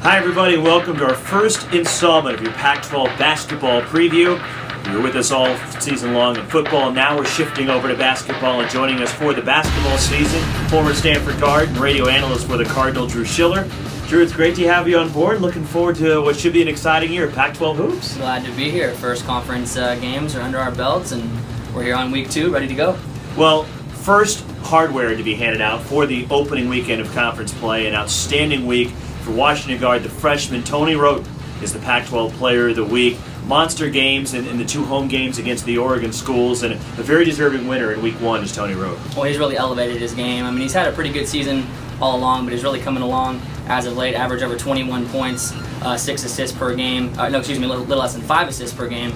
Hi everybody, welcome to our first installment of your Pac-12 basketball preview. You were with us all season long in football. Now we're shifting over to basketball, and joining us for the basketball season, former Stanford Guard and radio analyst for the Cardinal, Drew Shiller. Drew, it's great to have you on board. Looking forward to what should be an exciting year of Pac-12 hoops. Glad to be here. First conference games are under our belts, and we're here on week 2, ready to go. Well, first hardware to be handed out for the opening weekend of conference play. An outstanding week for Washington guard, the freshman Tony Roten is the Pac-12 Player of the Week. Monster games in the 2 home games against the Oregon schools, and a very deserving winner in week 1 is Tony Roten. Well, he's really elevated his game. I mean, he's had a pretty good season all along, but he's really coming along as of late. Average over 21 points, 6 assists per game. A little less than 5 assists per game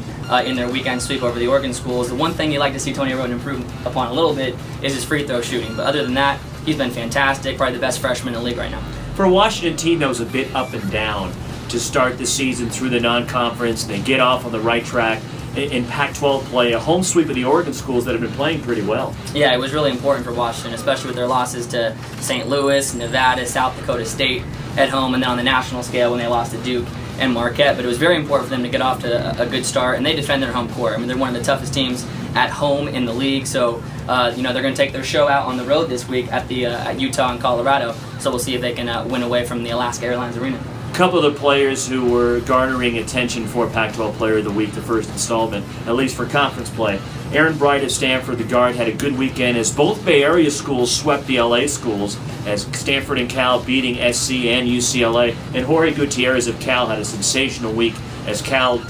in their weekend sweep over the Oregon schools. The one thing you like to see Tony Roten improve upon a little bit is his free throw shooting. But other than that, he's been fantastic, probably the best freshman in the league right now. For a Washington team that was a bit up and down to start the season through the non-conference, they get off on the right track in Pac-12 play, a home sweep of the Oregon schools that have been playing pretty well. Yeah, it was really important for Washington, especially with their losses to St. Louis, Nevada, South Dakota State at home, and then on the national scale when they lost to Duke and Marquette. But it was very important for them to get off to a good start, and they defend their home court. I mean, they're one of the toughest teams at home in the league, so they're going to take their show out on the road this week at Utah and Colorado. So we'll see if they can win away from the Alaska Airlines Arena. A couple of the players who were garnering attention for Pac-12 Player of the Week, the first installment, at least for conference play. Aaron Bright of Stanford, the guard, had a good weekend as both Bay Area schools swept the LA schools, as Stanford and Cal beating SC and UCLA. And Jorge Gutierrez of Cal had a sensational week as Cal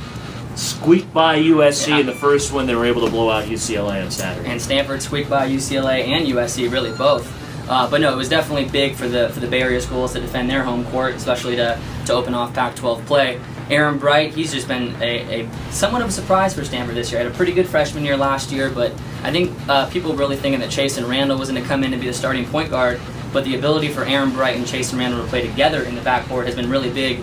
squeaked by USC in the first one. They were able to blow out UCLA on Saturday. And Stanford squeaked by UCLA and USC, really both. But no, it was definitely big for the Bay Area schools to defend their home court, especially to open off Pac-12 play. Aaron Bright, he's just been a somewhat of a surprise for Stanford this year. Had a pretty good freshman year last year, but I think people really thinking that Chase Randall was going to come in and be the starting point guard. But the ability for Aaron Bright and Chase Randall to play together in the backcourt has been really big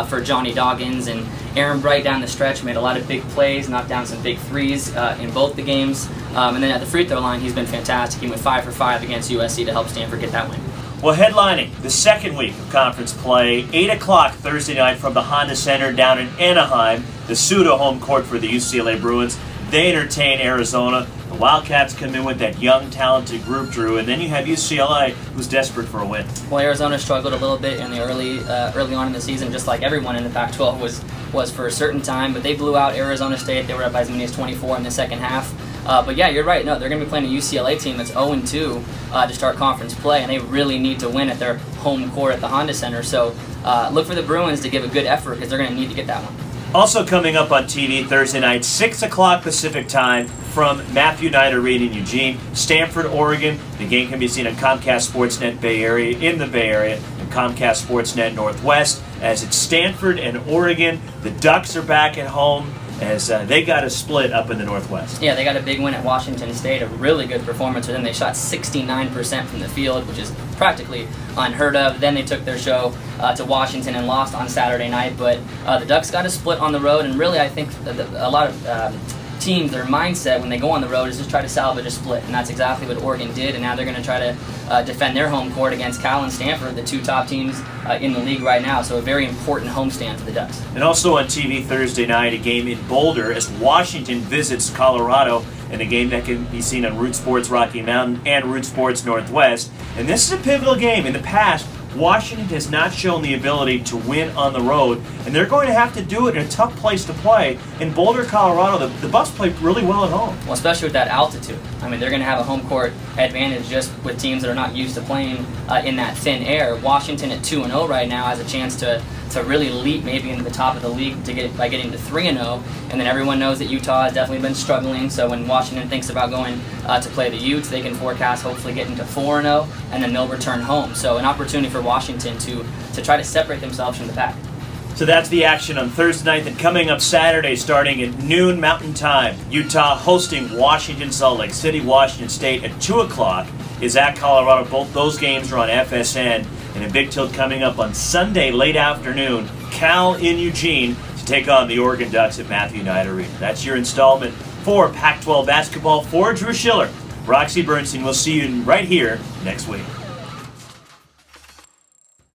for Johnny Doggins. And Aaron Bright down the stretch made a lot of big plays, knocked down some big threes in both the games. And then at the free throw line, he's been fantastic. He went 5 for 5 against USC to help Stanford get that win. Well, headlining the second week of conference play, 8 o'clock Thursday night from the Honda Center down in Anaheim, the pseudo-home court for the UCLA Bruins. They entertain Arizona. The Wildcats come in with that young, talented group, Drew, and then you have UCLA, who's desperate for a win. Well, Arizona struggled a little bit in the early on in the season, just like everyone in the Pac-12 was for a certain time, but they blew out Arizona State. They were up by as many as 24 in the second half. But yeah, you're right. No, they're going to be playing a UCLA team that's 0-2 to start conference play, and they really need to win at their home court at the Honda Center. So look for the Bruins to give a good effort because they're going to need to get that one. Also coming up on TV Thursday night, 6 o'clock Pacific time from Matthew Knight Arena in Eugene, Stanford, Oregon. The game can be seen on Comcast Sportsnet Bay Area, in the Bay Area, and Comcast Sportsnet Northwest. As it's Stanford and Oregon, the Ducks are back at home as they got a split up in the Northwest. Yeah, they got a big win at Washington State, a really good performance for them. They shot 69% from the field, which is practically unheard of. Then they took their show to Washington and lost on Saturday night, but the Ducks got a split on the road, and really I think a lot of teams, their mindset when they go on the road is just try to salvage a split, and that's exactly what Oregon did, and now they're going to try to defend their home court against Cal and Stanford, the 2 top teams in the league right now, so a very important homestand for the Ducks. And also on TV Thursday night, a game in Boulder as Washington visits Colorado, and a game that can be seen on Root Sports Rocky Mountain and Root Sports Northwest. And this is a pivotal game. In the past, Washington has not shown the ability to win on the road, and they're going to have to do it in a tough place to play. In Boulder, Colorado, the Buffs play really well at home. Well, especially with that altitude. I mean, they're going to have a home court advantage just with teams that are not used to playing in that thin air. Washington at 2-0 right now has a chance to really leap maybe into the top of the league by getting to 3-0. And then everyone knows that Utah has definitely been struggling. So when Washington thinks about going to play the Utes, they can forecast hopefully getting to 4-0, and then they'll return home. So an opportunity for Washington to try to separate themselves from the pack. So that's the action on Thursday night. Then coming up Saturday, starting at noon Mountain Time, Utah hosting Washington, Salt Lake City. Washington State at 2 o'clock is at Colorado. Both those games are on FSN. And a big tilt coming up on Sunday late afternoon, Cal in Eugene to take on the Oregon Ducks at Matthew Knight Arena. That's your installment for Pac-12 basketball. For Drew Shiller, Roxy Bernstein. We'll see you right here next week.